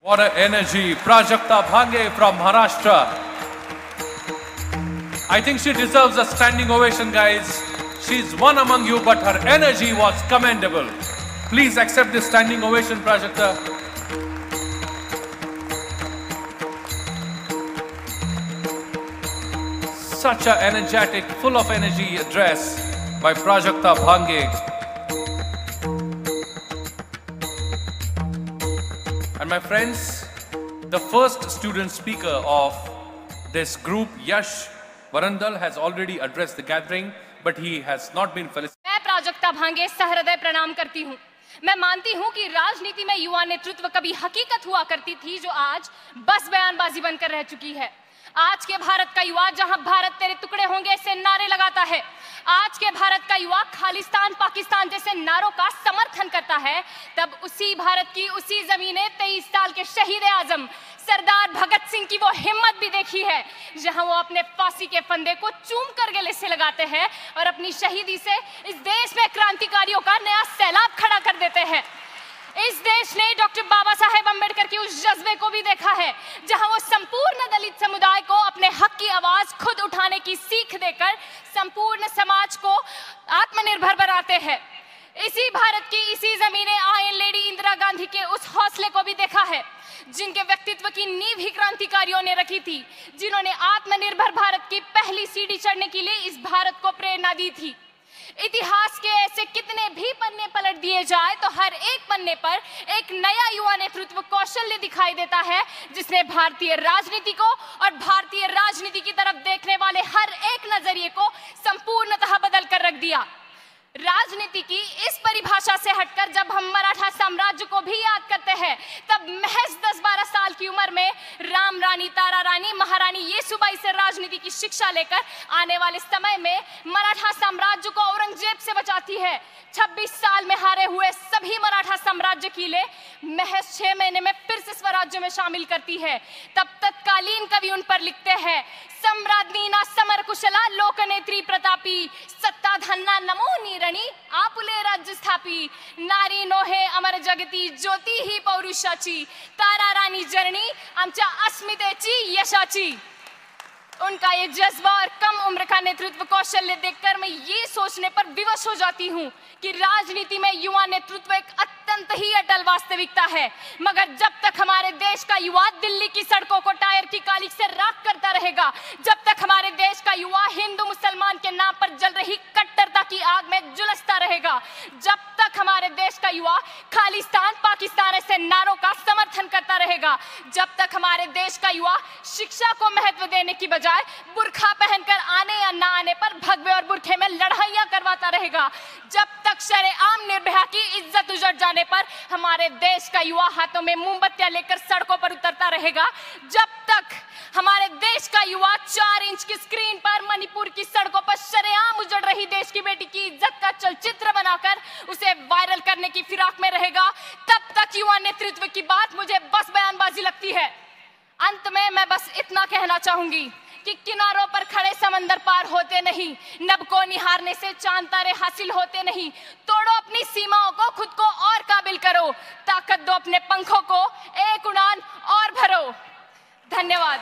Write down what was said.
What an energy, Prajakta Bhange from Maharashtra. I think she deserves a standing ovation, guys. She's one among you, but her energy was commendable. Please accept this standing ovation, Prajakta. Such an energetic, full of energy address by Prajakta Bhange. And my friends, the first student speaker of this group, Yash Varandal, has already addressed the gathering, but he has not been felicitated. मैं प्राजक्ता भांगे सहृदय प्रणाम करती हूँ। मैं मानती हूँ कि राजनीति में युवा नेतृत्व कभी हकीकत हुआ करती थी, जो आज बस बयानबाजी बनकर रह चुकी है। आज के भारत का युवा जहां भारत तेरे टुकड़े होंगे से नारे लगाता है, आज के भारत का युवा खालिस्तान पाकिस्तान जैसे नारों का समर्थन करता है, तब उसी भारत की उसी जमीने 23 साल के शहीद आजम सरदार भगत सिंह की वो हिम्मत भी देखी है, जहां वो अपने फांसी के फंदे को चूम कर गले से लगाते हैं और अपनी शहीदी से इस देश में क्रांतिकारियों का नया सैलाब खड़ा कर देते हैं। इस देश ने डॉक्टर बाबा साहेब अम्बेडकर के उस जज्बे को भी देखा है, जहां वो संपूर्ण दलित समुदाय को अपने हक की आवाज खुद उठाने की सीख देकर संपूर्ण समाज को आत्मनिर्भर बनाते हैं। इसी भारत की इसी जमीने आयरन लेडी इंदिरा गांधी के उस हौसले को भी देखा है, जिनके व्यक्तित्व की नींव ही क्रांतिकारियों ने रखी थी, जिन्होंने आत्मनिर्भर भारत की पहली सीढ़ी चढ़ने के लिए इस भारत को प्रेरणा दी थी। इतिहास के ऐसे कितने भी पन्ने पलट दिए जाए तो हर एक पन्ने पर एक नया युवा नेतृत्व कौशल्य दिखाई देता है, जिसने भारतीय राजनीति को और भारतीय राजनीति की तरफ देखने वाले हर एक नजरिए को संपूर्णतः बदल कर रख दिया। राजनीति की इस परिभाषा से हटकर जब हम मराठा साम्राज्य को भी याद करते हैं, तब महज 10-12 साल की उम्र में राम रानी, तारा रानी, महारानी येसुबाई से राजनीति की शिक्षा लेकर आने वाले समय में मराठा साम्राज्य को औरंगजेब से बचाती है। 26 साल में हारे हुए सभी मराठा साम्राज्य किले महज 6 महीने में फिर से स्वराज्य में शामिल करती है। तब तत्कालीन कवि उन पर लिखते हैं, सम्राज्ञी ना समर कुशला लोकनेत्री प्रतापी, सत्ता धन्ना नमो नीरणी आपुले राज्य स्थापी, नारी नोहे अमर जगती ज्योती ही पौरुषाची, तारा राणी जरणी आमच्या अस्मितेची यशाची। उनका ये जज्बा और कम उम्र का नेतृत्व कौशल्य देखकर मैं ये सोचने पर विवश हो जाती हूँ कि राजनीति में युवा नेतृत्व एक अत्यंत ही अटल वास्तविकता है, मगर जब तक हमारे देश का युवा दिल्ली की सड़कों को टायर की काली से राख करता रहेगा, जब तक हमारे देश का युवा हिंदू मुसलमान के नाम पर जल रही कट्टरता की आग में झुलसता रहेगा, जब तक हमारे देश का युवा खालिस्तान पाकिस्तान ऐसे नारों का समर्थन करता रहेगा, जब तक हमारे देश का युवा शिक्षा को महत्व देने की बजाय बुर्खा पहनकर आने या ना आने पर भगवे और बुरखे में लड़ाइयां करवाता रहेगा, जब तक शरेआम निर्भया की इज्जत उजड़ जाने पर हमारे देश का युवा हाथों में मोमबत्तियां लेकर सड़कों पर उतरता रहेगा, जब तक हमारे देश का युवा 4 इंच की स्क्रीन पर मणिपुर की सड़कों पर शरेआम उजड़ रही देश की बेटी की इज्जत का चलचित्र बनाकर उसे वायरल करने की फिराक में रहेगा, तब तक युवा नेतृत्व की बात मुझे बस बयानबाजी लगती है। अंत में मैं बस इतना कहना चाहूंगी कि किनारों पर खड़े समंदर पार होते नहीं, नभ को निहारने से चांद तारे हासिल होते नहीं। तोड़ो अपनी सीमाओं को, खुद को और काबिल करो, ताकत दो अपने पंखों को, एक उड़ान और भरो। धन्यवाद।